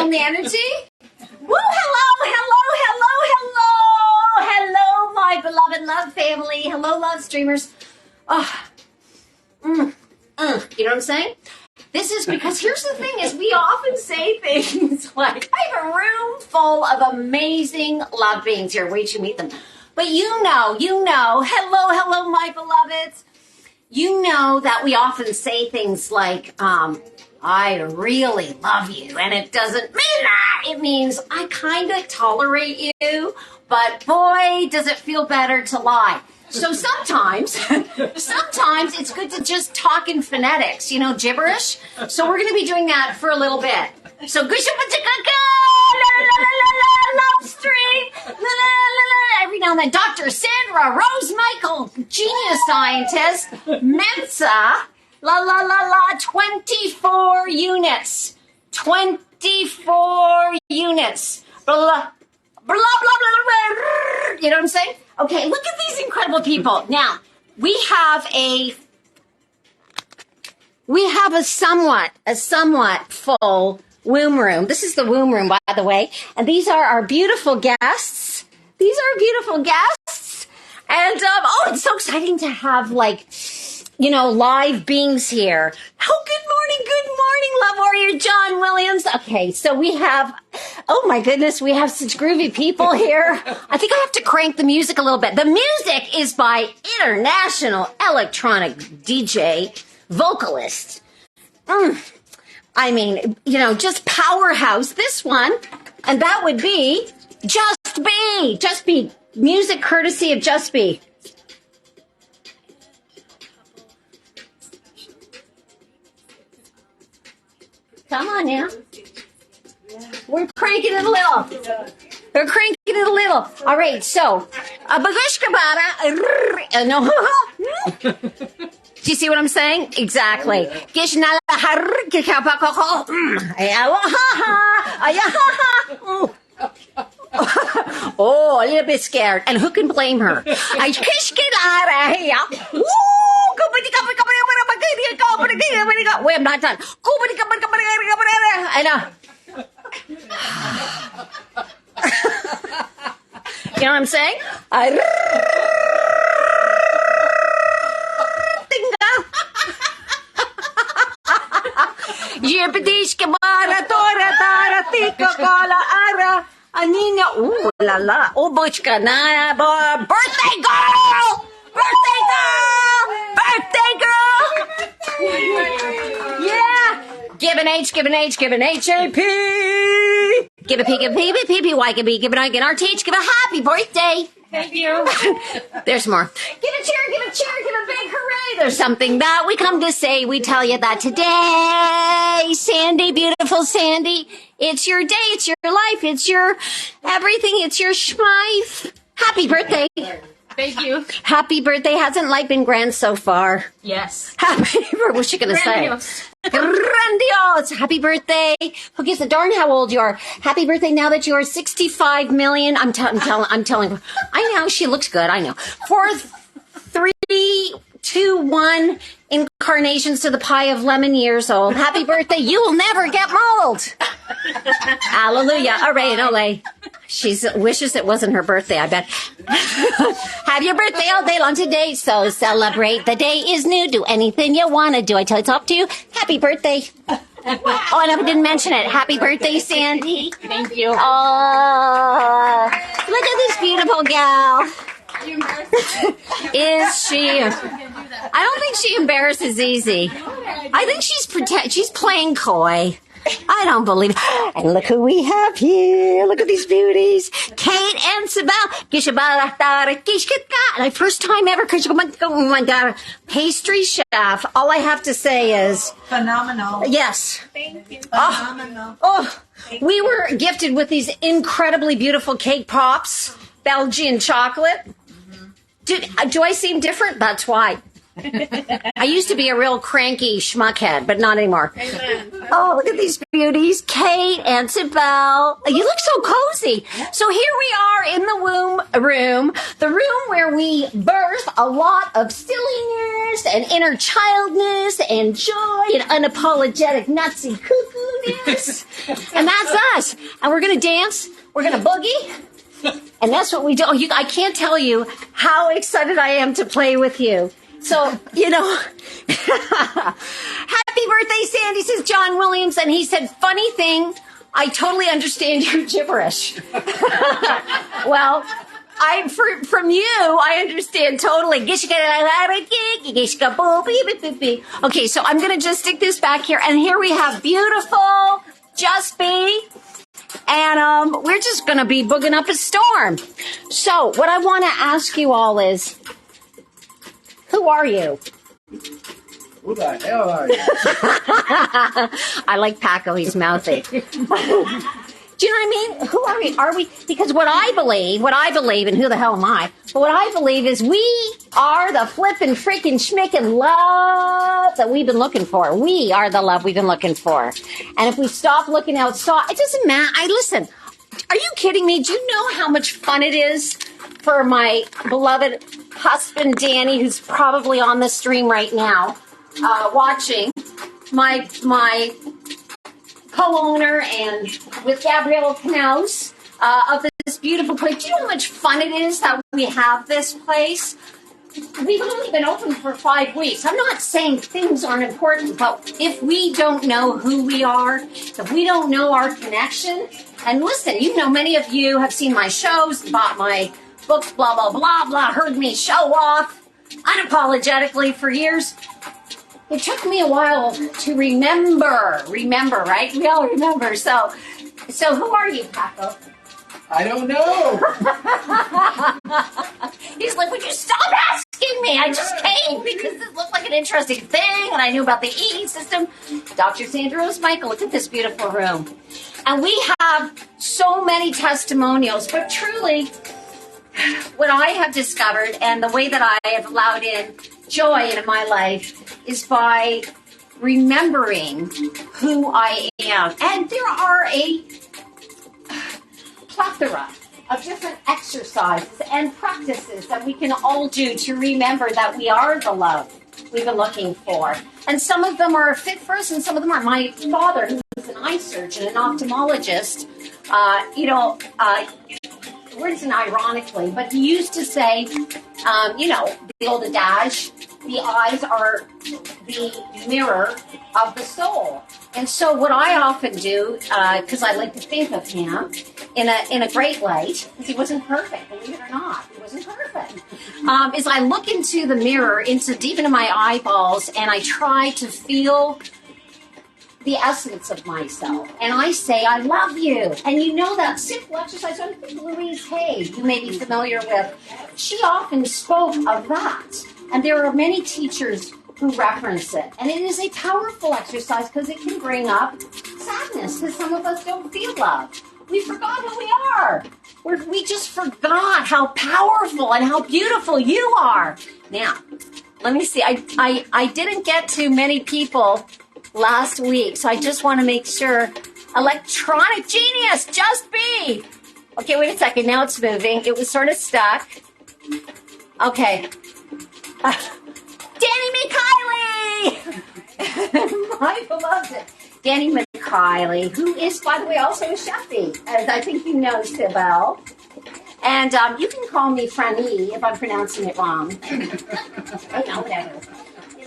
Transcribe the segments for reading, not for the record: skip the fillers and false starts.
feeling the energy? Woo, hello, my beloved love family. Hello, love streamers. You know what I'm saying? This is because here's the thing is we often say things like, I have a room full of amazing love beings here. Wait till you meet them. But you know, hello, my beloveds. You know that we often say things like, I really love you. And it doesn't mean that. It means I kind of tolerate you, but boy, does it feel better to lie. So sometimes it's good to just talk in phonetics, gibberish. So we're going to be doing that for a little bit. So love stream, every now and then. Dr. Sandra, Rose Michael, genius scientist, Mensa, 24 units. 24 units. Blah, blah, blah, blah, blah. You know what I'm saying? Okay, look at these incredible people. Now, we have a somewhat full womb room. This is the womb room, by the way. And these are our beautiful guests. And, it's so exciting to have, live beings here. Oh, good morning, love warrior John Williams. Okay, so we have, oh my goodness, we have such groovy people here. I think I have to crank the music a little bit. The music is by international electronic DJ Vocalist. Just powerhouse, this one. And that would be Just Be. Music courtesy of Just Be. Come on now. We're cranking it a little. All right, so. Do you see what I'm saying? Exactly. Oh, a little bit scared. And who can blame her? Wait, I'm not done. You know what I'm saying? Anina, ooh la la, oh butchka na, birthday girl, yeah, give an H, A-P, give a P, Y, give an I, give an RTH, give a happy birthday. Thank you. There's more. Give a cheer, give a big hooray. There's something that we come to say. We tell you that today, Sandy, beautiful Sandy, it's your day, it's your life, it's your everything, it's your schmife. Happy birthday. Thank you. Happy birthday. Hasn't life been grand so far? Yes. What's she going to say? Grandiose. Happy birthday. Who gives a darn how old you are? Happy birthday now that you are 65 million. I'm telling her. I know. She looks good. I know. 4, 3, 2, 1 incarnations to the pie of lemon years old. Happy birthday. You will never get mold. Hallelujah. All right, Ole. She wishes it wasn't her birthday, I bet. Have your birthday all day long today, so celebrate. The day is new. Do anything you want to do. I tell you, it's up to you. Happy birthday. Oh, and I didn't mention it. Happy birthday, Sandy. Thank you. Oh, look at this beautiful gal. Is she? I don't think she embarrasses easy. I think she's playing coy. I don't believe it. And look who we have here. Look at these beauties. Kate and Sibel. My first time ever. Oh my God. Pastry chef. All I have to say is. Phenomenal. Yes. Thank you. Phenomenal. We were gifted with these incredibly beautiful cake pops. Belgian chocolate. Do I seem different? That's why. I used to be a real cranky schmuckhead, but not anymore. Amen. Oh, look at these beauties. Kate and Sibel. You look so cozy. So here we are in the womb room, the room where we birth a lot of silliness and inner childness and joy and unapologetic Nutsy-Cuckooness. And that's Yes. And we're going to dance. We're going to boogie. And that's what we do. I can't tell you how excited I am to play with you. So, you know, happy birthday, Sandy, says John Williams. And he said, funny thing, I totally understand your gibberish. Well, from you, I understand totally. Okay, so I'm going to just stick this back here. And here we have beautiful Just Be. And we're just going to be booging up a storm. So what I want to ask you all is, who are you? Who the hell are you? I like Paco, he's mouthy. Do you know what I mean? Who are we? Are we? Because what I believe, and who the hell am I? But what I believe is we are the flippin' freaking schmickin' love that we've been looking for. We are the love we've been looking for. And if we stop looking outside, it doesn't matter. Listen, are you kidding me? Do you know how much fun it is for my beloved husband, Danny, who's probably on the stream right now, watching my co-owner and with Gabrielle Knaus of this beautiful place. Do you know how much fun it is that we have this place? We've only been open for 5 weeks. I'm not saying things aren't important, but if we don't know who we are, if we don't know our connection, and listen, you know, many of you have seen my shows, bought my books, blah, blah, blah, blah, heard me show off unapologetically for years. It took me a while to remember, right? We all remember. So who are you, Paco? I don't know. He's like, would you stop asking me? I just came because this looked like an interesting thing, and I knew about the eating system. Dr. Sandra Michael, look at this beautiful room. And we have so many testimonials, but truly, what I have discovered and the way that I have allowed in joy into my life is by remembering who I am. And there are a plethora of different exercises and practices that we can all do to remember that we are the love we've been looking for. And some of them are fit for us, and some of them are. My father, who's an eye surgeon, an ophthalmologist, words and ironically, but he used to say, the old adage, the eyes are the mirror of the soul. And so what I often do, because I like to think of him in a great light, because he wasn't perfect, believe it or not, he wasn't perfect, is I look into the mirror, deep into my eyeballs, and I try to feel the essence of myself. And I say, I love you. And you know that simple exercise, I think Louise Hay, you may be familiar with, she often spoke of that. And there are many teachers who reference it. And it is a powerful exercise because it can bring up sadness, because some of us don't feel love. We forgot who we are. We just forgot how powerful and how beautiful you are. Now, let me see. I didn't get to many people last week, so I just want to make sure. Electronic Genius, Just Be. Okay, wait a second. Now it's moving. It was sort of stuck. Okay. Danny McKiley! Michael loves it. Danny McKiley, who is, by the way, also a chefy, as I think you know, Sibel. And you can call me Franny if I'm pronouncing it wrong. Whatever.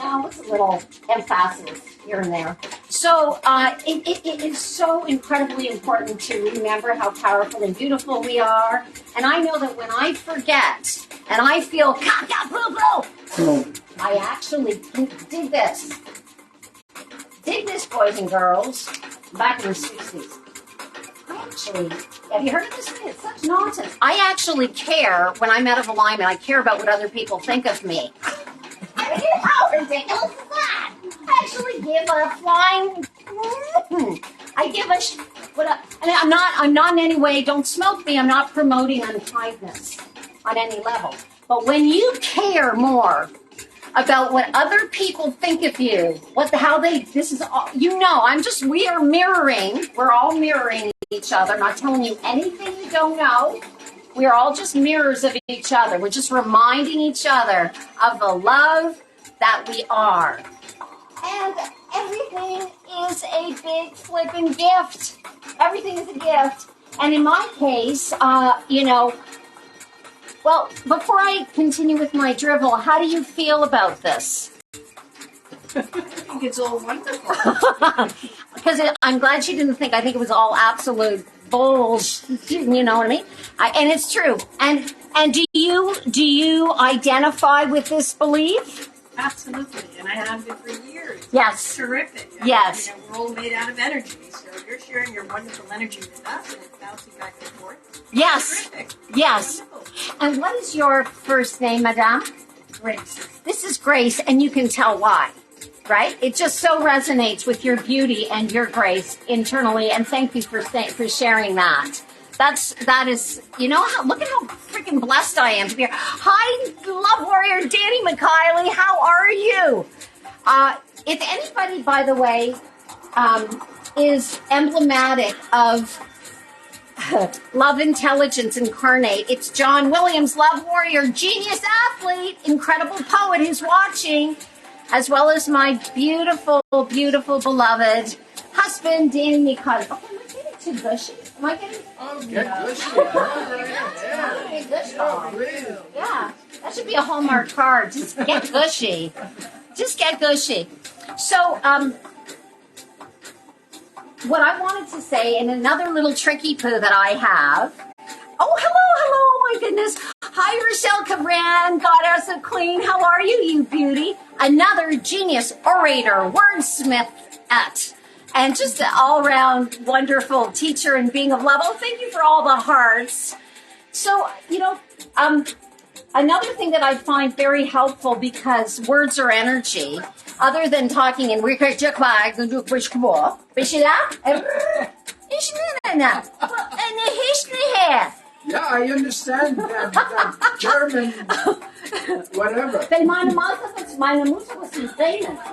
What's a little emphasis here and there. So it is so incredibly important to remember how powerful and beautiful we are. And I know that when I forget and I feel caca-poo-poo, I actually did this. Did this, boys and girls, back in the 60s. Have you heard of this thing? It's such nonsense. I actually care when I'm out of alignment. I care about what other people think of me. How ridiculous is that? I actually give a flying. I give I'm not in any way. Don't smoke me. I'm not promoting unkindness on any level. But when you care more about what other people think of you, we are mirroring. We're all mirroring each other. Not telling you anything you don't know. We are all just mirrors of each other. We're just reminding each other of the love that we are. And everything is a big flipping gift. Everything is a gift. And in my case, you know, well, before I continue with my drivel, how do you feel about this? I think it's all wonderful. Because I'm glad she didn't think I think it was all absolute bullshit. You know what I mean? And it's true. And do you identify with this belief? Absolutely, and I have been for years. Yes. It's terrific. Yes. You know, we're all made out of energy, so you're sharing your wonderful energy with us, and it's bouncing back and forth. Yes. Terrific. Yes. Wonderful. And what is your first name, Madame? Grace. This is Grace, and you can tell why, right? It just so resonates with your beauty and your grace internally, and thank you for sharing that. That is, you know, look at how freaking blessed I am to be here. Hi, love warrior Danny McKiley. How are you? If anybody, by the way, is emblematic of love intelligence incarnate, it's John Williams, love warrior, genius athlete, incredible poet who's watching, as well as my beautiful, beautiful beloved husband, Danny McKiley. Oh, am I getting too gushy? Am I getting... Oh, get gushy. Yeah, that should be a Hallmark card. Just get gushy. Just get gushy. So, what I wanted to say, and another little tricky poo that I have. Oh, hello, my goodness. Hi, Rochelle Cabran, goddess of Queen. How are you, you beauty? Another genius orator, wordsmith and just an all-around wonderful teacher and being of love. Oh, thank you for all the hearts. So, you know, another thing that I find very helpful, because words are energy, other than talking in Yeah, I understand that German, whatever.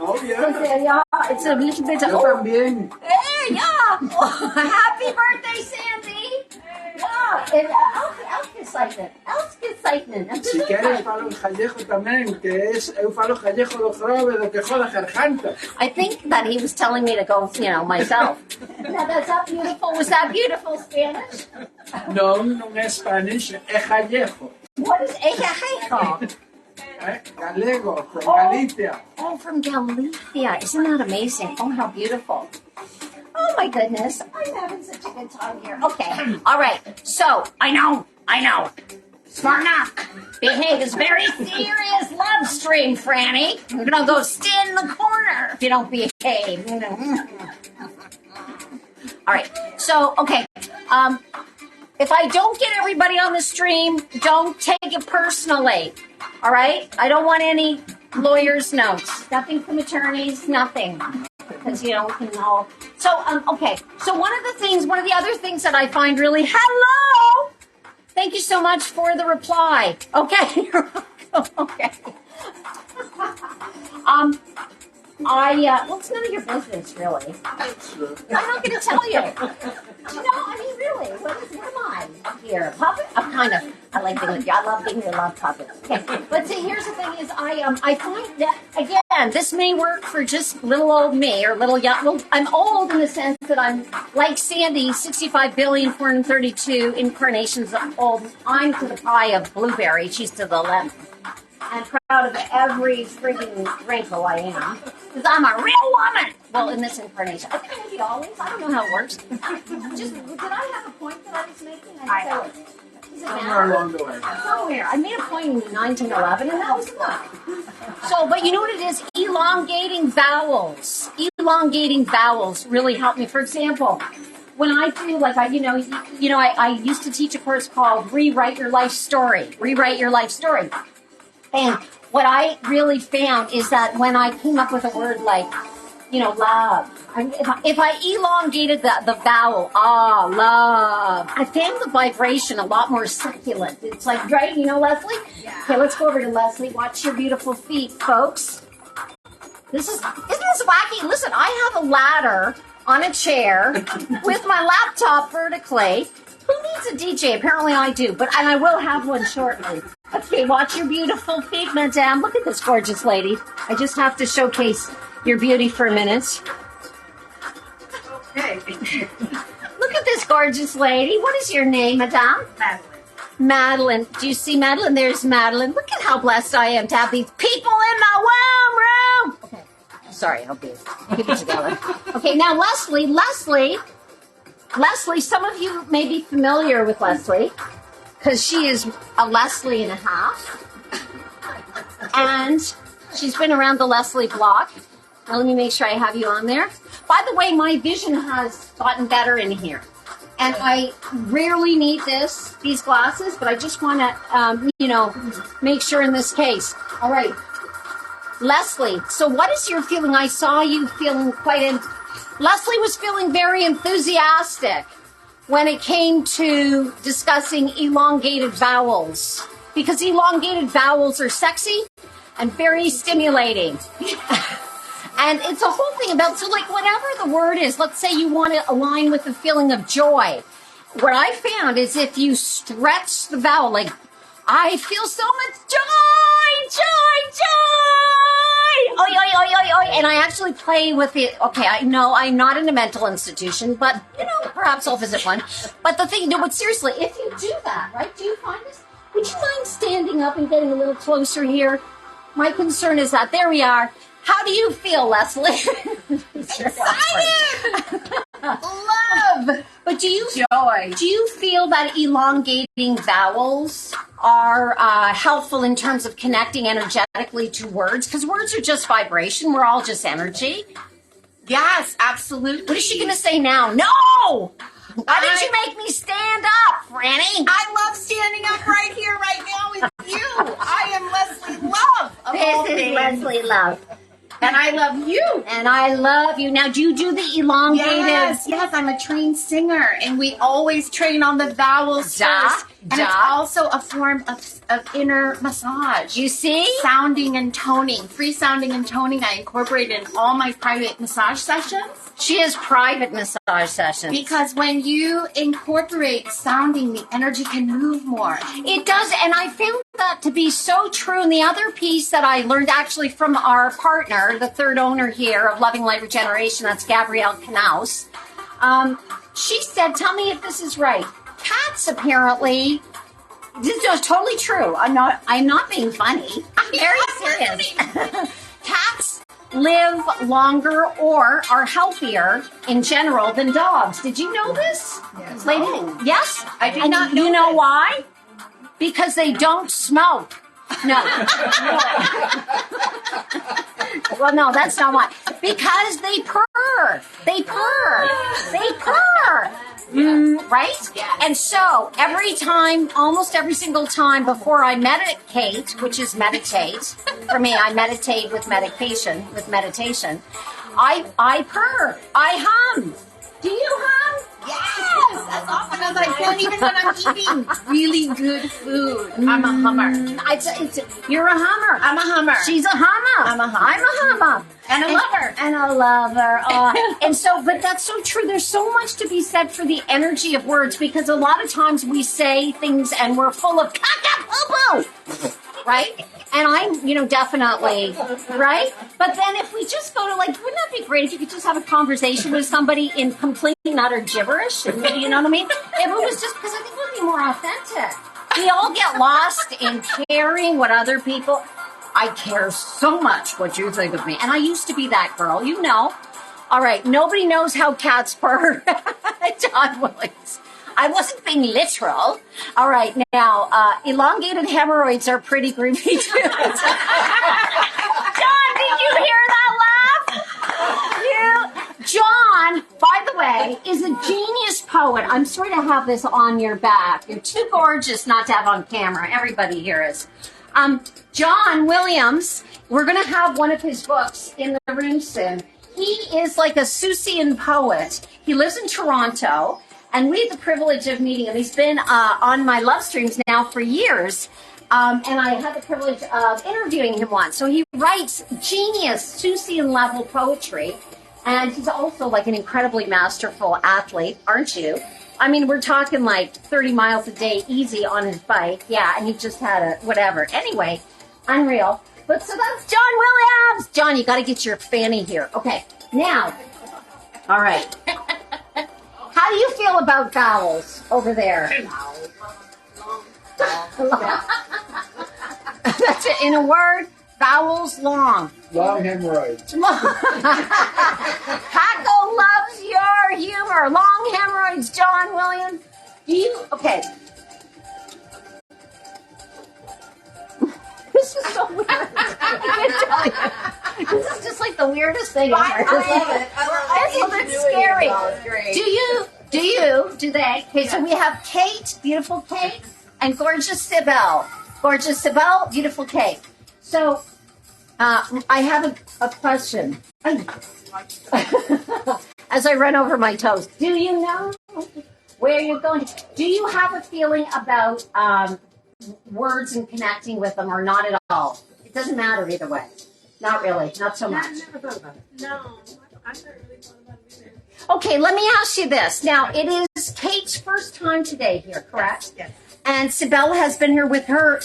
Oh, yeah. It's a little bit of... Yo también. Hey, yeah. Oh, happy birthday, Sandy. Yeah. Ausgezeichnet. Si quieres falo gallego también, que es eu falo gallego do grove do que joda garganta. I think that he was telling me to go, you know, myself. Now, that's that beautiful. Was that beautiful Spanish? Non é Spanish, é gallego. What is ejajejo? Galego, from Galicia. Oh, from Galicia. Isn't that amazing? Oh, how beautiful. Oh, my goodness. I'm having such a good time here. Okay. All right. So, I know. Smart enough. Behave. It's very serious love stream, Franny. You're going to go stand in the corner if you don't behave. All right. So, okay. If I don't get everybody on the stream, don't take it personally. All right? I don't want any lawyer's notes. Nothing from attorneys, nothing. Because, you know, we can all... So, okay. So one of the other things that I find really... Hello! Thank you so much for the reply. Okay. You're welcome. Okay. Well, it's none of your business, really. I'm not going to tell you. You know, I mean, really, what am I here? Puppet? I like being with you. I love being your love puppet. Okay, but see, here's the thing is, I find that, again, this may work for just little old me or little young. Well, I'm old in the sense that I'm like Sandy, 65,432 incarnations old. I'm to the pie of blueberry. She's to the lemon. I'm proud of every frigging wrinkle I am. Because I'm a real woman. Well, in this incarnation. I think maybe always. I don't know how it works. Did I have a point that I was making? Somewhere along the way. Somewhere. I made a point in 1911, and that was enough. So, but you know what it is? Elongating vowels. Elongating vowels really help me. For example, when I do, like, I used to teach a course called Rewrite Your Life Story. Rewrite Your Life Story. And what I really found is that when I came up with a word like, you know, love, if I elongated the vowel, love, I found the vibration a lot more succulent. It's like, right, you know, Leslie? Yeah. Okay, let's go over to Leslie. Watch your beautiful feet, folks. Isn't this wacky? Listen, I have a ladder on a chair with my laptop vertically. Who needs a DJ? Apparently I do, and I will have one shortly. Okay, watch your beautiful feet, madame. Look at this gorgeous lady. I just have to showcase your beauty for a minute. Okay. Look gorgeous lady. What is your name, madame? Madeline. Madeline. Do you see Madeline? There's Madeline. Look at how blessed I am to have these people in my womb room. Okay. Sorry, I'll keep it together. Okay, now Leslie, some of you may be familiar with Leslie because she is a Leslie and a half. And she's been around the Leslie block. Now, let me make sure I have you on there. By the way, my vision has gotten better in here. And I rarely need these glasses, but I just want to, make sure in this case. All right. Leslie, so what is your feeling? I saw you feeling Leslie was feeling very enthusiastic when it came to discussing elongated vowels. Because elongated vowels are sexy and very stimulating. And it's a whole thing about, so like whatever the word is, let's say you want to align with the feeling of joy. What I found is if you stretch the vowel, like, I feel so much joy, joy, joy. Oi, oi, oi, oi, oi. And I actually play with it. Okay, I know I'm not in a mental institution, but, perhaps I'll visit one. But the thing, but seriously, if you do that, right, do you find this? Would you mind standing up and getting a little closer here? My concern is that, there we are. How do you feel, Leslie? Excited! Love! But do you Joy. Do you feel that elongating vowels are helpful in terms of connecting energetically to words? Because words are just vibration. We're all just energy. Yes, absolutely. What is she going to say now? No! Why did you make me stand up, Franny? I love standing up right here, right now with you. I am Leslie Love. Of all This is things. Leslie Love. And I love you. And I love you. Now, do you do the elongated? Yes, I'm a trained singer, and we always train on the vowels first. And it's also a form of inner massage. You see? Sounding and toning, free sounding and toning. I incorporate in all my private massage sessions. She has private massage sessions. Because when you incorporate sounding, the energy can move more. It does, and I found that to be so true. And the other piece that I learned actually from our partner, the third owner here of Loving Light Regeneration, that's Gabrielle Knaus. She said, tell me if this is right. Cats apparently, this is totally true. I'm not being funny. I'm very serious. Cats live longer or are healthier in general than dogs. Did you know this? Yes. Lady? Oh. Yes? I did And not know you know this. why? Because they don't smoke. No. Well, no, that's not why. Because they purr. They purr. They purr. Right? Yes. And so almost every single time before I medicate, which is meditate, for me, I meditate with meditation, I purr. I hum. Do you hum? Yes, that's awesome. Because I can't even when I'm eating really good food. I'm a hummer. You're a hummer. I'm a hummer. She's a hummer. I'm a hummer. I'm a hummer. And a lover. And a lover. And so, but that's so true. There's so much to be said for the energy of words because a lot of times we say things and we're full of caca-poo-poo. Right? And I'm, definitely, right? But then if we just go to wouldn't that be great if you could just have a conversation with somebody in complete and utter gibberish? And, you know what I mean? If it was just, because I think it would be more authentic. We all get lost in caring what other people, I care so much what you think of me. And I used to be that girl, All right, nobody knows how cats purr. John Williams. I wasn't being literal. All right, now, elongated hemorrhoids are pretty groovy too. John, did you hear that laugh? John, by the way, is a genius poet. I'm sorry to have this on your back. You're too gorgeous not to have on camera. Everybody here is. John Williams, we're going to have one of his books in the room soon. He is like a Seussian poet. He lives in Toronto. And we had the privilege of meeting him. He's been on my love streams now for years. And I had the privilege of interviewing him once. So he writes genius, Seussian level poetry. And he's also like an incredibly masterful athlete, aren't you? I mean, we're talking 30 miles a day easy on his bike. Yeah, and he just had a whatever. Anyway, unreal. But so that's John Williams. John, you got to get your fanny here. Okay, now. All right. How do you feel about vowels over there? That's it. In a word, vowels long. Long hemorrhoids. Paco loves your humor. Long hemorrhoids, John Williams. Do you? Okay. This is so weird. This is just like the weirdest thing ever. I love it. It's a little bit scary. Great. Do they? Okay, so we have Kate, beautiful Kate, and gorgeous Sybil. Gorgeous Sybil, beautiful Kate. So, I have a question. As I run over my toes, do you know where you're going? Do you have a feeling about words and connecting with them, or not at all? It doesn't matter either way. Not really. Not so much. I never thought about it. No, I never really thought about it either. Okay, let me ask you this. Now, it is Kate's first time today here, correct? Yes. And Sybil has been here with her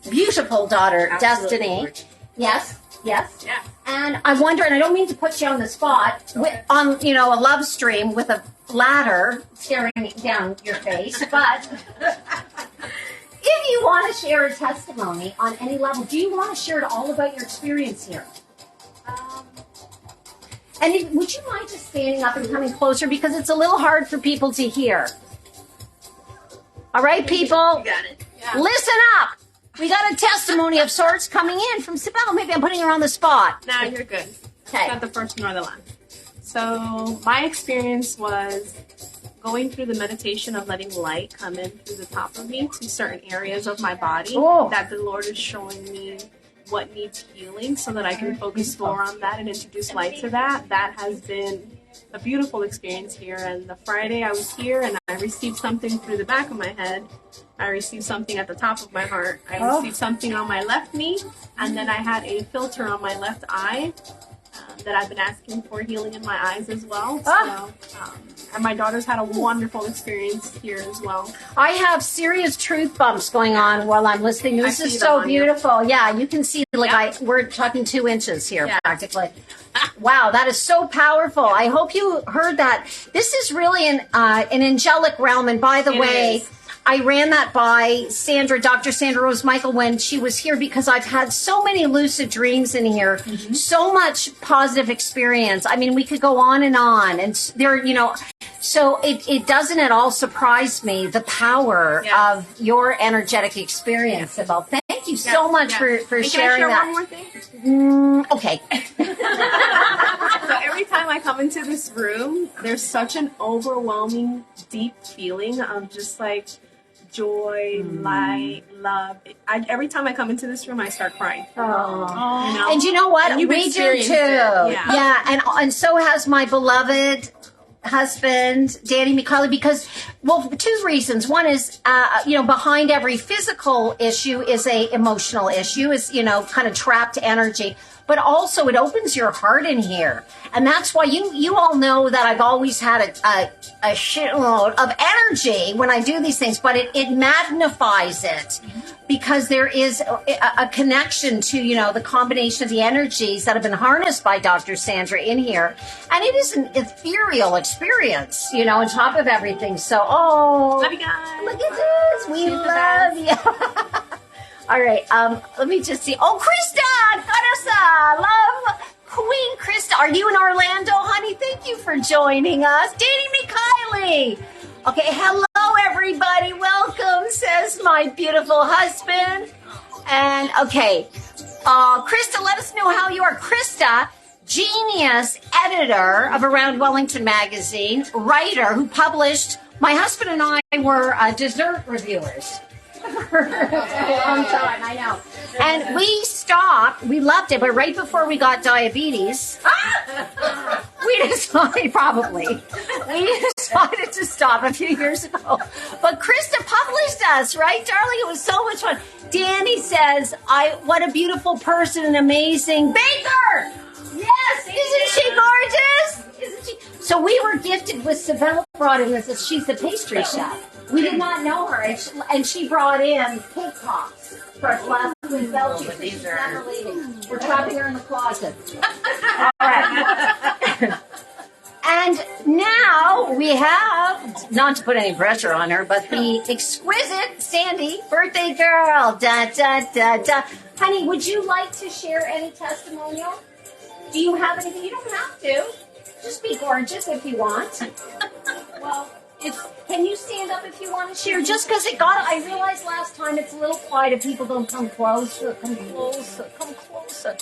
beautiful daughter, Absolutely. Destiny. Yes, yes. Yeah. And I wonder, and I don't mean to put you on the spot, on, a love stream with a ladder staring down your face, but if you want to share a testimony on any level, do you want to share it all about your experience here? And would you mind just standing up and coming closer, because it's a little hard for people to hear. All right, people, You got it. Yeah. listen up. We got a testimony of sorts coming in from Sybil. Maybe I'm putting her on the spot. Nah, you're good. Okay. Not the first nor the last. So my experience was going through the meditation of letting light come in through the top of me to certain areas of my body Oh. that the Lord is showing me what needs healing so that I can focus more on that and introduce light to that. That has been a beautiful experience here. And the Friday I was here and I received something through the back of my head. I received something at the top of my heart. I received something on my left knee, and then I had a filter on my left eye that I've been asking for healing in my eyes as well. So, and my daughter's had a wonderful experience here as well. I have serious truth bumps going on while I'm listening. This I is see so them on you. beautiful. Yeah, you can see, Yeah. we're talking 2 inches here, Yeah. practically. Wow, that is so powerful. I hope you heard that. This is really an angelic realm. And by the It way, is. I ran that by Sandra, Dr. Sandra Rose Michael, when she was here, because I've had so many lucid dreams in here, so much positive experience. I mean, we could go on, and there, so it doesn't at all surprise me, the power Yeah. of your energetic experience, Sybil. Thank you so much for And can sharing I share that. one more thing? Okay. So every time I come into this room, there's such an overwhelming, deep feeling of just like joy, light, love. Every time I come into this room, I start crying. Oh. You know? And you know what? And you've We do too. experienced it. Yeah. And so has my beloved husband, Danny McCauley, because, well, for 2 reasons. One is, behind every physical issue is a emotional issue, is, kind of trapped energy. But also it opens your heart in here. And that's why you all know that I've always had a shitload of energy when I do these things, but it magnifies it because there is a connection to, the combination of the energies that have been harnessed by Dr. Sandra in here. And it is an ethereal experience, on top of everything. So, Love you guys. look at this. We love you. All right, let me just see. Oh, Krista, Carissa, love Queen Krista. Are you in Orlando, honey? Thank you for joining us. Danny McKiley. Okay, hello, everybody. Welcome, says my beautiful husband. And, okay, Krista, let us know how you are. Krista, genius editor of Around Wellington magazine, writer who published, my husband and I were dessert reviewers. For a long time, I know. And we stopped. We loved it, but right before we got diabetes, we decided to stop a few years ago. But Krista published us, right, darling? It was so much fun. Danny says, what a beautiful person, an amazing baker. Yes, isn't she gorgeous? Isn't she? So we were gifted with Savannah brought in this. She's the pastry chef. We did not know her, and she brought in cake pops for us last week. She's never leaving. We're trapping her in the closet. All right. And now we have, not to put any pressure on her, but the exquisite Sandy, birthday girl. Da, da, da, da. Honey, would you like to share any testimonial? Do you have anything? You don't have to. Just be gorgeous if you want. Well, can you stand up if you want to share? Just because I realized last time it's a little quiet if people don't come closer. Come closer. Come closer.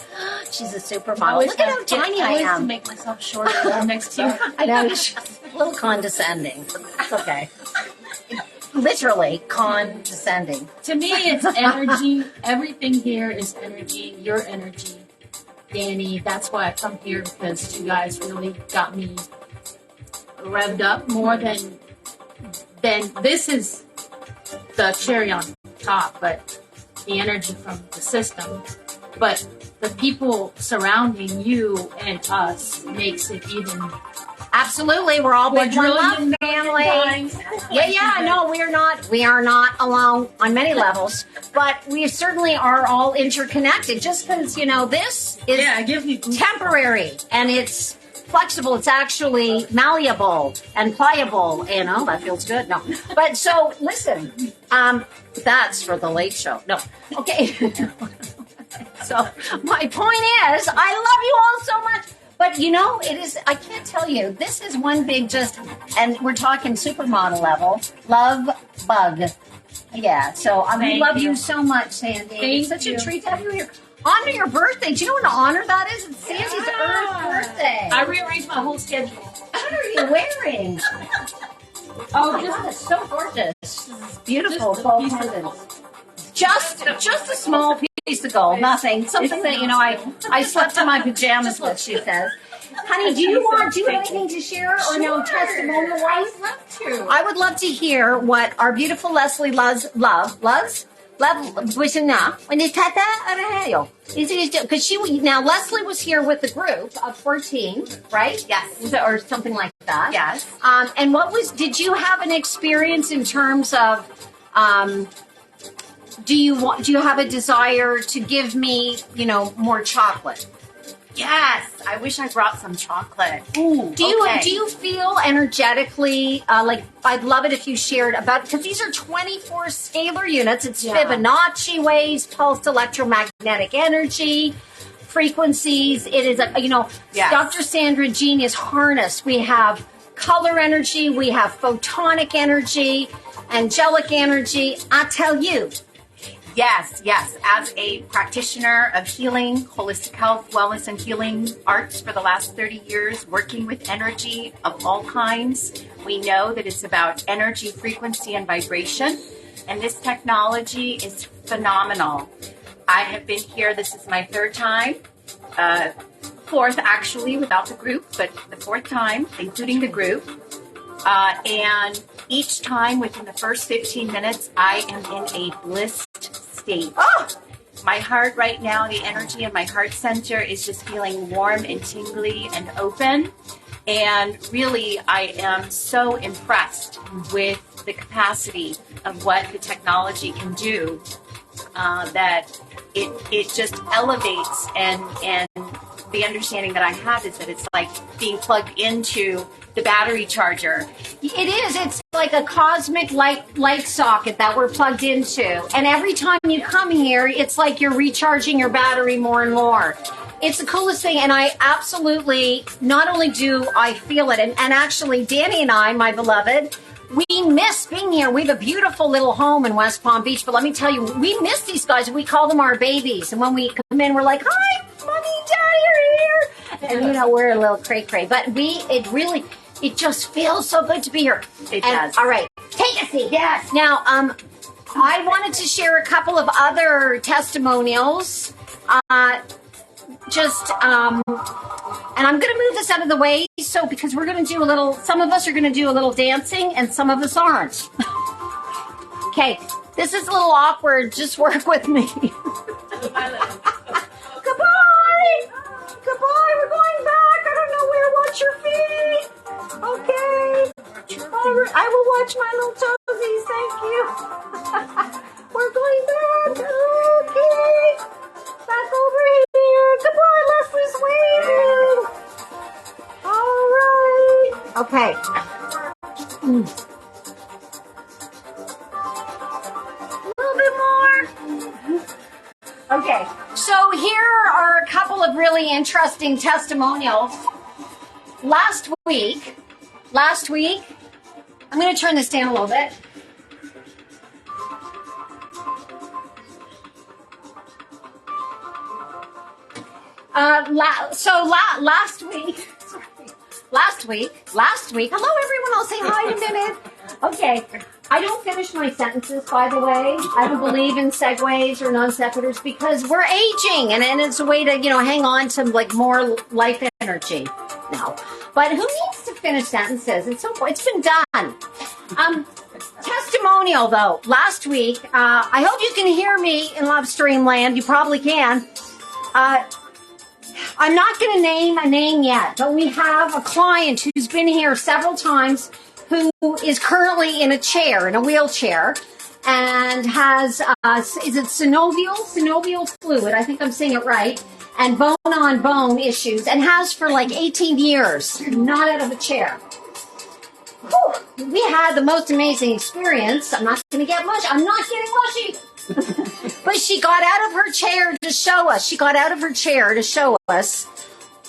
She's a supermodel. Look at how tiny I am. To make myself shorter next to you. I know, it's a little condescending. It's okay. Literally condescending. To me, it's energy. Everything here is energy. Your energy, Danny. That's why I come here, because you guys really got me revved up more than this is the cherry on top, but the energy from the system. But the people surrounding you and us makes it even. Absolutely, we're all big one love family. Yeah, no, we are not alone on many levels, but we certainly are all interconnected. Just because this is temporary and it's flexible, it's actually malleable and pliable. That feels good. No, but so listen, that's for the late show. No, okay. So my point is, I love you all so much. But it is, I can't tell you, this is one big and we're talking supermodel level, love bug. Yeah, so we love you so much, Sandy. It's such a treat to have you here. On your birthday, do you know what an honor that is? It's Sandy's birthday. I rearranged my whole schedule. What are you wearing? Oh, this is so gorgeous. This is beautiful. Just a small piece of gold, nothing. Something that, I slept in my pajamas with, she says. Honey, do you have anything to share or no testimonial wise? I would love to hear what our beautiful Leslie loves. Because Leslie was here with the group of 14, right? Yes. Or something like that. Yes. And did you have an experience in terms of, do you have a desire to give me, more chocolate? Yes, I wish I brought some chocolate. Ooh, do you feel energetically like I'd love it if you shared about, because these are 24 scalar units. It's Fibonacci waves, pulsed electromagnetic energy, frequencies. It is Dr. Sandra Genius harness. We have color energy, we have photonic energy, angelic energy. I tell you. Yes. As a practitioner of healing, holistic health, wellness, and healing arts for the last 30 years, working with energy of all kinds, we know that it's about energy, frequency, and vibration. And this technology is phenomenal. I have been here, this is my third time, fourth actually without the group, but the fourth time, including the group. And each time within the first 15 minutes, I am in a blissed state. Oh! My heart right now, the energy in my heart center is just feeling warm and tingly and open. And really, I am so impressed with the capacity of what the technology can do, that it just elevates, and the understanding that I have is that it's like being plugged into the battery charger. It is. It's like a cosmic light socket that we're plugged into. And every time you come here, it's like you're recharging your battery more and more. It's the coolest thing. And I absolutely, not only do I feel it, and actually Danny and I, my beloved, we miss being here. We have a beautiful little home in West Palm Beach, but let me tell you, we miss these guys. We call them our babies. And when we come in, we're like, hi, Mommy, Daddy are here. And we're a little cray-cray. But it just feels so good to be here. It does. All right, take a seat. Yes. Now, I wanted to share a couple of other testimonials. And I'm going to move this out of the way, because we're going to do some of us are going to do a little dancing and some of us aren't. Okay, this is a little awkward. Just work with me. Goodbye. We're going back. I don't know where. Watch your feet. Okay. All right. I will watch my little toesies. Thank you. We're going back. Okay. Back over here. Goodbye, Leslie's waving. All right. Okay. little bit more. Okay, so here are a couple of really interesting testimonials. Last week, I'm going to turn this down a little bit. Last week, hello everyone, I'll say hi in a minute. Okay, I don't finish my sentences, by the way. I don't believe in segues or non sequiturs because we're aging and it's a way to, hang on to like more life energy now. But who needs to finish sentences? It's been done. Testimonial though, last week, I hope you can hear me in Love Stream Land. You probably can. I'm not going to name a name yet, but we have a client who's been here several times who is currently in a wheelchair, and has, is it synovial fluid, I think I'm saying it right, and bone-on-bone issues, and has for like 18 years, not out of a chair. Whew. We had the most amazing experience. I'm not going to get much. I'm not getting mushy. But she got out of her chair to show us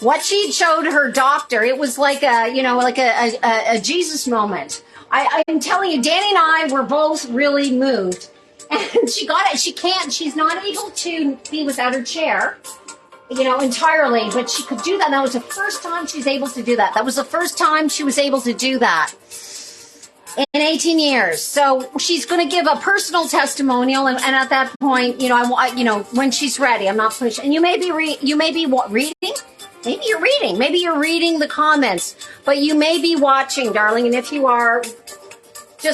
what she showed her doctor. It was like a Jesus moment. I'm telling you, Danny and I were both really moved. And she got it. She's not able to be without her chair, entirely, but she could do that. That was the first time she's able to do that. That was the first time she was able to do that in 18 years. So she's going to give a personal testimonial, and at that point, when she's ready, I'm not pushing. And you may be reading. Maybe you're reading. Maybe you're reading the comments, but you may be watching, darling. And if you are,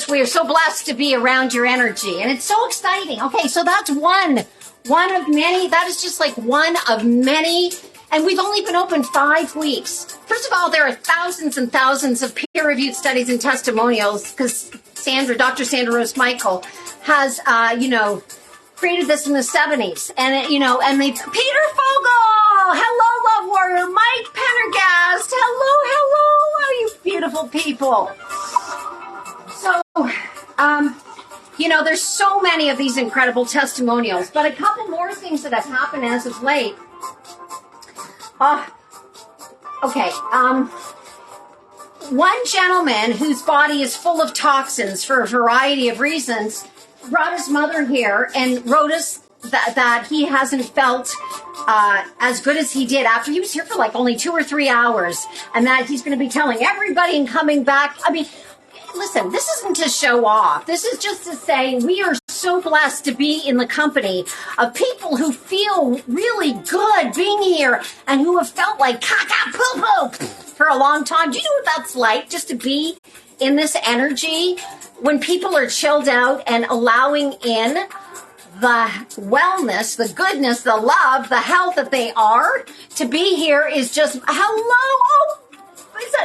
we are so blessed to be around your energy, and it's so exciting. Okay, so that's one of many. That is just like one of many. And we've only been open 5 weeks. First of all, there are thousands and thousands of peer-reviewed studies and testimonials because Dr. Sandra Rose Michael has, created this in the 70s. And, and Peter Fogel, hello, Love Warrior, Mike Pendergast, hello, you beautiful people. So, there's so many of these incredible testimonials, but a couple more things that have happened as of late. Okay. One gentleman whose body is full of toxins for a variety of reasons brought his mother here and wrote us that he hasn't felt as good as he did after he was here for like only 2 or 3 hours, and that he's going to be telling everybody and coming back. I mean, listen, this isn't to show off. This is just to say we are so blessed to be in the company of people who feel really good being here and who have felt like caca poo poo for a long time. Do you know what that's like, just to be in this energy when people are chilled out and allowing in the wellness, the goodness, the love, the health that they are? To be here is just hello.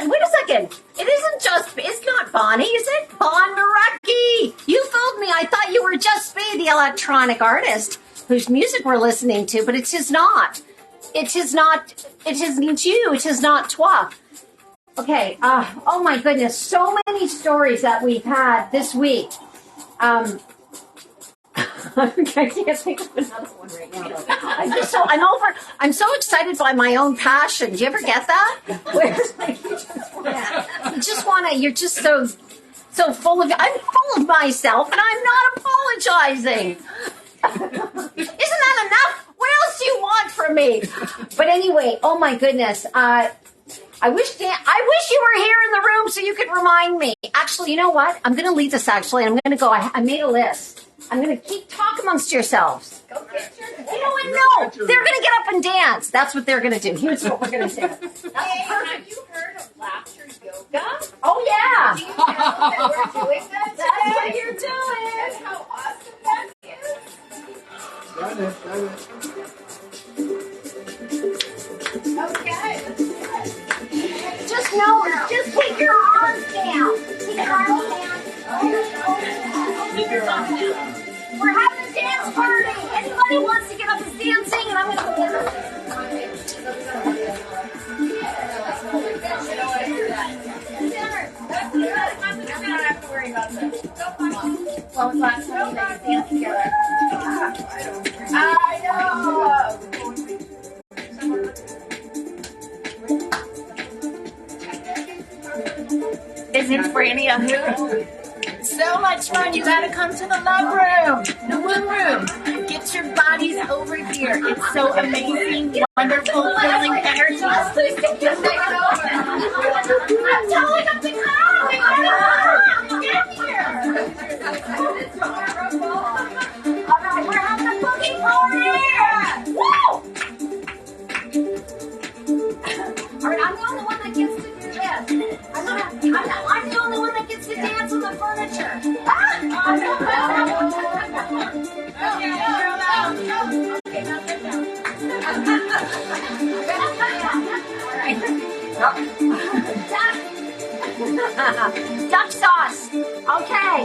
Wait a second. It's not Bonnie, is it? Bon Maraki. You fooled me. I thought you were Just Be, the electronic artist whose music we're listening to, but it is not. It isn't you. It is not toi. Okay. Oh my goodness. So many stories that we've had this week. I can't think of another one right now, though. I'm so excited by my own passion. Do you ever get that? Where like, you're just so full of, I'm full of myself and I'm not apologizing. Isn't that enough? What else do you want from me? But anyway, oh my goodness. I wish you were here in the room so you could remind me. Actually, you know what? I'm going to leave this actually. I'm going to go. I made a list. I'm going to keep talk amongst yourselves. Go get your... You know what? No. They're going to get up and dance. That's what they're going to do. Here's what we're going to do. That's perfect. Have you heard of laughter yoga? Oh, yeah. Do you know that we're doing that? That's what you're doing. That's how awesome that is. Got it. Okay, let's do it. Just keep your arms down. Keep your arms down. Keep your arms down. We're having a dance party. Anybody wants to get up and dancing, and I'm going to go get Well, the last time we danced together. I know. Isn't Franny a hoot? So much fun. You gotta come to the love room, the womb room. Get your bodies over here. It's so amazing, wonderful, healing energy. I'm telling them to come. Get here. All right, we're having a boogie party. Woo! All right, I'm the only one that gets to do this. I'm the only one that gets to dance on the furniture. Okay, now sit down. All right. Duck sauce. Okay.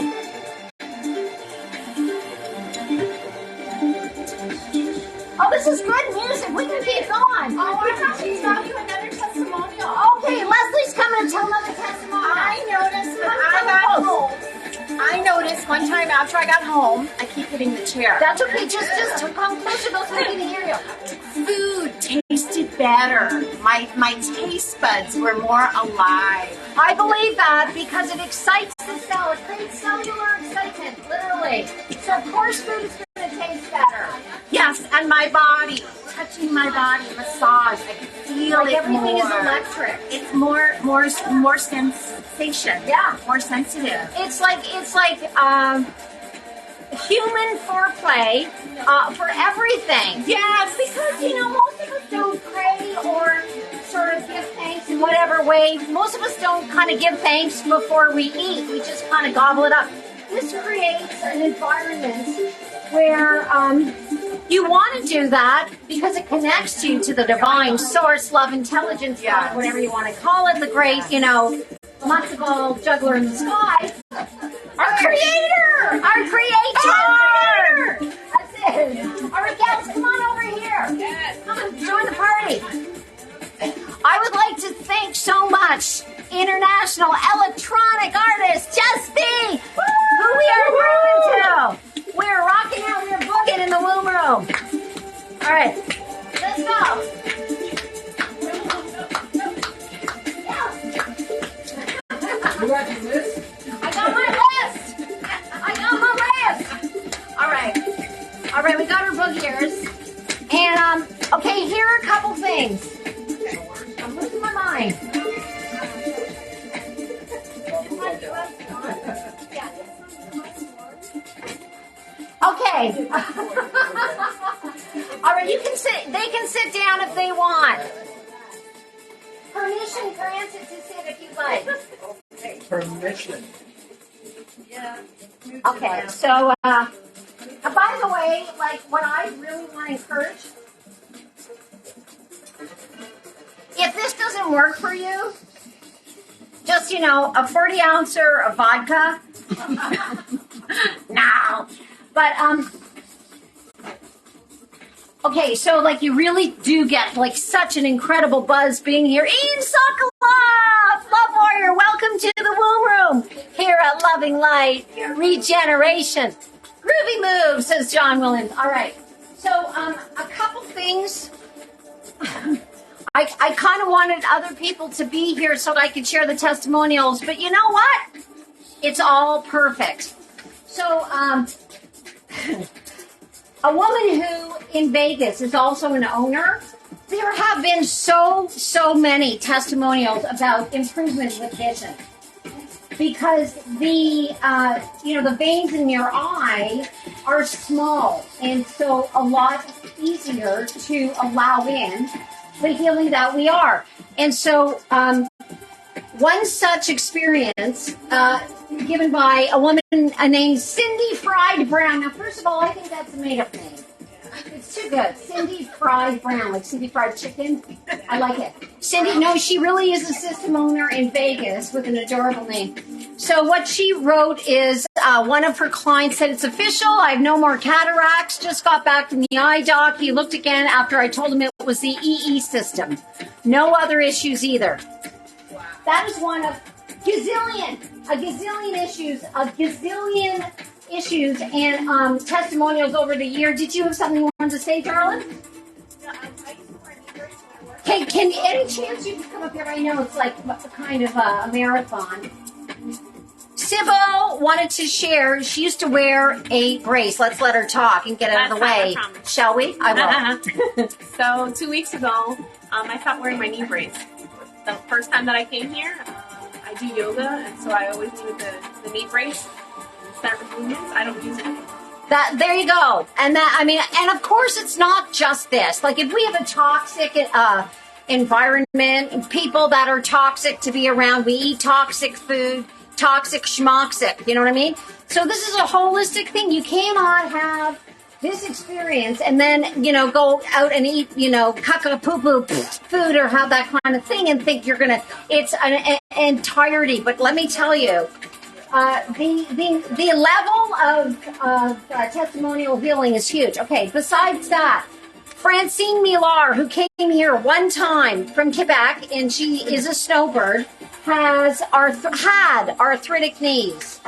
Oh, this is good music. We can keep going. Oh, I thought she was telling you another testimonial. Okay, Leslie's coming to tell another testimony. I noticed one time after I got home, I keep hitting the chair. That's okay. Just come closer. Those I can hear you. Food tasted better. My taste buds were more alive. I believe that because it excites the cell. It creates cellular excitement, literally. So of course food is going to taste better. Yes, and my body, touching my body, massage. I can feel Like it everything more. is electric. It's more sensation. Yeah. More sensitive. It's like human foreplay for everything. Yes, Because, most of us don't pray or sort of give thanks in whatever way. Most of us don't kind of give thanks before we eat. We just kind of gobble it up. This creates an environment where you want to do that because it connects you to the divine source, love, intelligence, God, whatever you want to call it, the great, matzo ball juggler in the sky. Our creator! Our creator! That's it. All right, guys, come on over here. Come on, join the party. I would like to thank so much international electronic artist Justy, who we are grooving to. We're rocking out, we're booking in the womb room. All right, let's go. You got your list? I got my list. All right, we got our book ears. And, okay, here are a couple things. I'm losing my mind. Okay. All right, they can sit down if they want. Permission granted to sit if you'd like. Permission. Okay, so, by the way, what I really want to encourage, if this doesn't work for you, just, a 40-ouncer of vodka. No. But, okay, so, you really do get, such an incredible buzz being here. Ian Sokolov, Love Warrior, welcome to the womb room here at Loving Light Regeneration. Groovy move, says John Williams. All right. So, a couple things. I kind of wanted other people to be here so that I could share the testimonials, but you know what? It's all perfect. So, a woman who in Vegas is also an owner. There have been so many testimonials about improvement with vision. Because the veins in your eye are small, and so a lot easier to allow in the healing that we are. And so one such experience given by a woman named Cindy Fried Brown. Now, first of all, I think that's a made-up name. It's too good. Cindy Fried Brown, like Cindy Fried Chicken. I like it. Cindy, no, she really is a system owner in Vegas with an adorable name. So what she wrote is one of her clients said, it's official. I have no more cataracts. Just got back from the eye doc. He looked again after I told him it was the EE system. No other issues either. That is one of... gazillion issues and testimonials over the year. Did you have something you wanted to say, darling? Hey, can any chance you can come up here? I know it's like kind of a marathon. Sybil wanted to share. She used to wear a brace. Let's let her talk and get out of the way. Shall we? I will. So 2 weeks ago, I stopped wearing my knee brace. The first time that I came here, I do yoga, and so I always needed the knee brace. Start with movements. I don't use it anymore. There you go. And and of course it's not just this. Like if we have a toxic environment, people that are toxic to be around, we eat toxic food, toxic schmoxic, you know what I mean? So this is a holistic thing. You cannot have this experience and then, go out and eat, caca poo poo food or have that kind of thing and think it's an entirety. But let me tell you, the level of testimonial healing is huge. Okay, besides that, Francine Millar, who came here one time from Quebec, and she is a snowbird, had arthritic knees.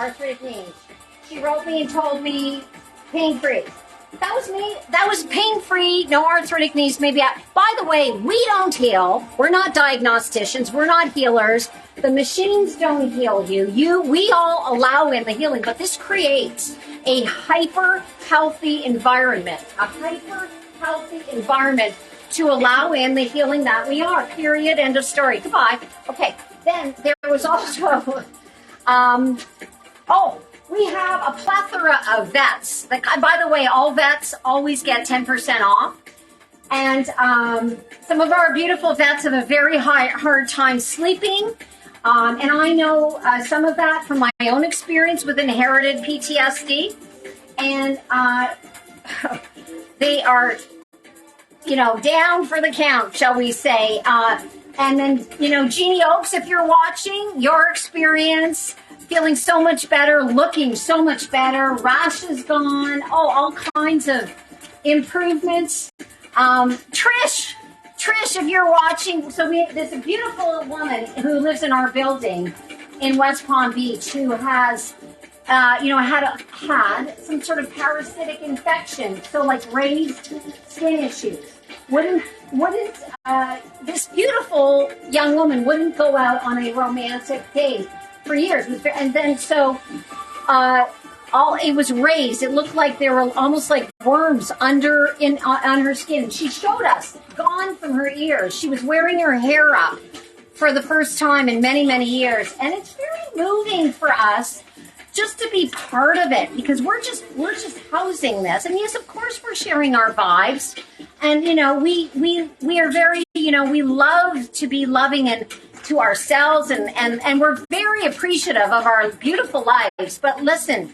She wrote me and told me pain-free. That was me. That was pain-free, no arthritic knees. By the way, we don't heal. We're not diagnosticians. We're not healers. The machines don't heal you. We all allow in the healing, but this creates a hyper-healthy environment. To allow in the healing that we are. Period. End of story. Goodbye. Okay. Then there was also, we have a plethora of vets. By the way, all vets always get 10% off. And some of our beautiful vets have a very hard time sleeping. And I know some of that from my own experience with inherited PTSD. And they are, down for the count, shall we say. And then, Jeannie Oaks, if you're watching, your experience, feeling so much better, looking so much better, rashes gone, all kinds of improvements. Trish, if you're watching, there's a beautiful woman who lives in our building in West Palm Beach who has, had some sort of parasitic infection, so like raised skin issues. Wouldn't this beautiful young woman wouldn't go out on a romantic date for years, and then it was raised. It looked like there were almost like worms on her skin. She showed us, gone from her ears. She was wearing her hair up for the first time in many, many years, and it's very moving for us just to be part of it, because we're just housing this. And yes, of course, we're sharing our vibes, and we are very, we love to be loving and to ourselves, and we're very appreciative of our beautiful lives. But listen,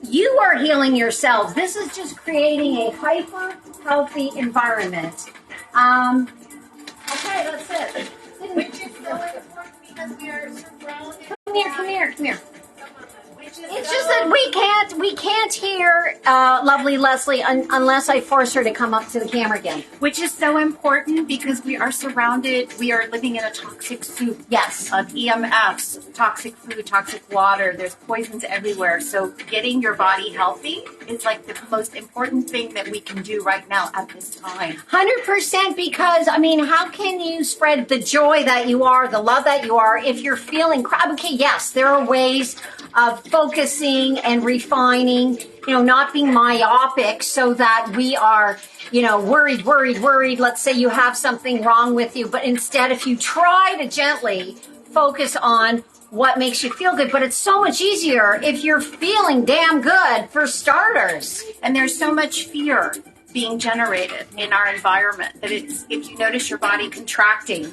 you are healing yourselves. This is just creating a hyper healthy environment. Okay, that's it. Which is so important because we are surrounded. Come here. It's just that we can't hear lovely Leslie unless I force her to come up to the camera again. Which is so important because we are living in a toxic soup. Yes. Of EMFs, toxic food, toxic water. There's poisons everywhere. So getting your body healthy is like the most important thing that we can do right now at this time. 100%, because, how can you spread the joy that you are, the love that you are, if you're feeling crap? Okay, yes, there are ways of focusing and refining, not being myopic so that we are, worried. Let's say you have something wrong with you, but instead, if you try to gently focus on what makes you feel good, but it's so much easier if you're feeling damn good, for starters. And there's so much fear being generated in our environment that if you notice your body contracting,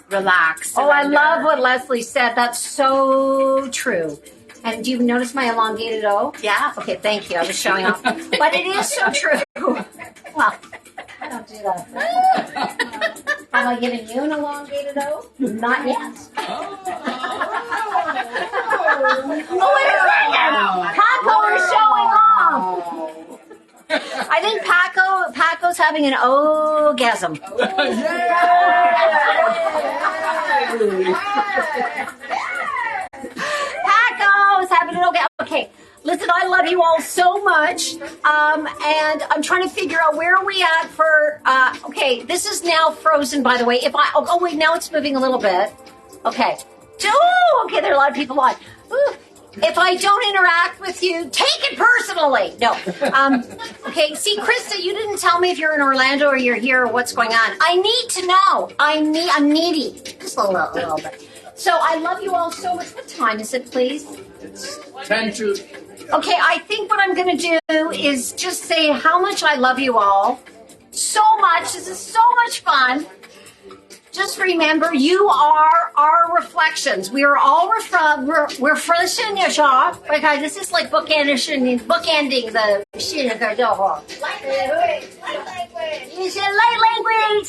relax. Surrender. I love what Leslie said. That's so true. And do you notice my elongated O? Yeah. Okay, thank you. I was showing off. But it is so true. Well, I don't do that. Have I given you an elongated O? Not yet. Wait a second. Paco is showing off. I think Paco's having an orgasm. Listen, I love you all so much. And I'm trying to figure out where are we at for, okay, this is now frozen, by the way. Oh, wait, now it's moving a little bit. Okay. Oh, okay, there are a lot of people on. Ooh. If I don't interact with you, take it personally. No. Okay, see, Krista, you didn't tell me if you're in Orlando or you're here or what's going on. I need to know. I'm needy. Just a little bit. So I love you all so much. What time is it, please? It's 10 to... Okay, I think what I'm going to do is just say how much I love you all. So much. This is so much fun. Just remember, you are our reflections. We are all we're refreshing because this is like bookending the shit of the door. Light language. You said light language.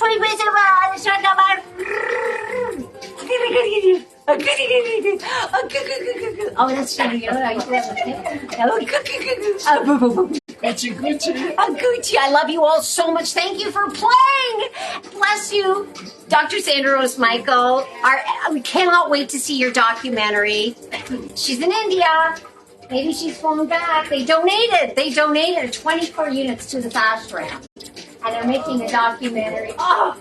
Oh, that's Sandra. Gucci, I love you all so much. Thank you for playing. Bless you. Dr. Sandra Rose Michael, we cannot wait to see your documentary. She's in India. Maybe she's flown back. They donated 24 units to the ashram. And they're making a documentary. Oh,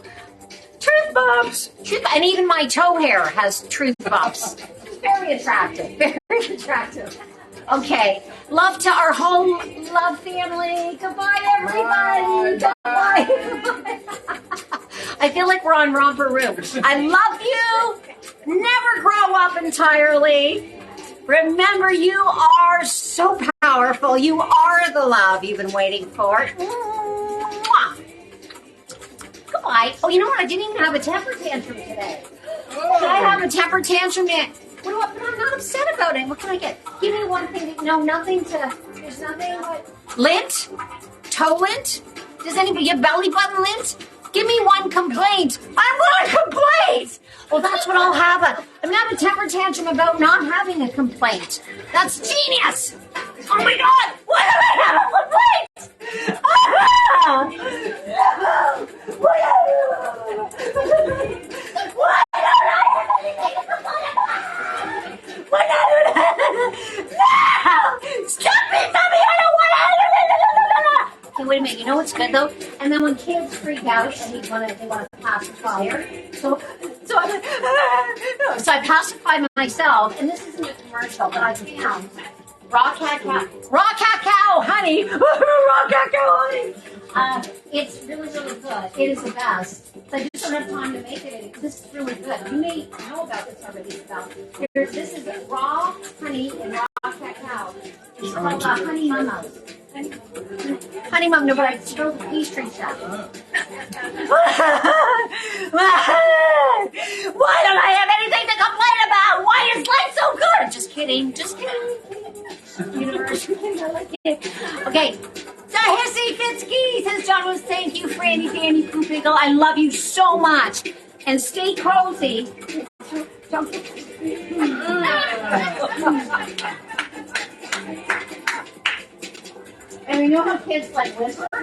truth bumps. And even my toe hair has truth bumps. Very attractive. Very attractive. Okay. Love to our home love family. Goodbye, everybody. Goodbye. I feel like we're on Romper Room. I love you. Never grow up entirely. Remember, you are so powerful. You are the love you've been waiting for. Mwah. Goodbye. Oh, you know what? I didn't even have a temper tantrum today. Did I have a temper tantrum yet? But I'm not upset about it. What can I get? Give me one thing. No, nothing to. There's nothing but lint, toe lint. Does anybody have belly button lint? Give me one complaint. I want a complaint. Well, that's what I'll have. I'm gonna have a temper tantrum about not having a complaint. That's genius. Oh my God! Why do I have a complaint? Why don't I have anything to complain about? No! Stop it! Tell me I don't want to. Okay, wait a minute. You know what's good though? And then when kids freak out and they want to pacify, so I pacify myself. And this isn't a commercial, but I can. Raw cacao, honey. Raw cacao, honey. It's really, really good. It is the best. So I just don't have time to make it. This is really good. You may know about this already. This is raw honey and raw cacao. It's called honey mama. Honey mama, no, but I throw the pastry stuff. Why don't I have anything to complain about? Why is life so good? Just kidding. Universe. Okay. Hissy Fitzky says John was thank you, Franny Fanny Poopickle. I love you so much. And stay cozy. And we know how kids like whisper. I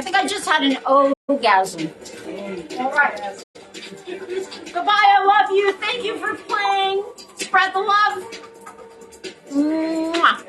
think I just had an orgasm. All right. Goodbye, I love you. Thank you for playing. Spread the love. Mwah.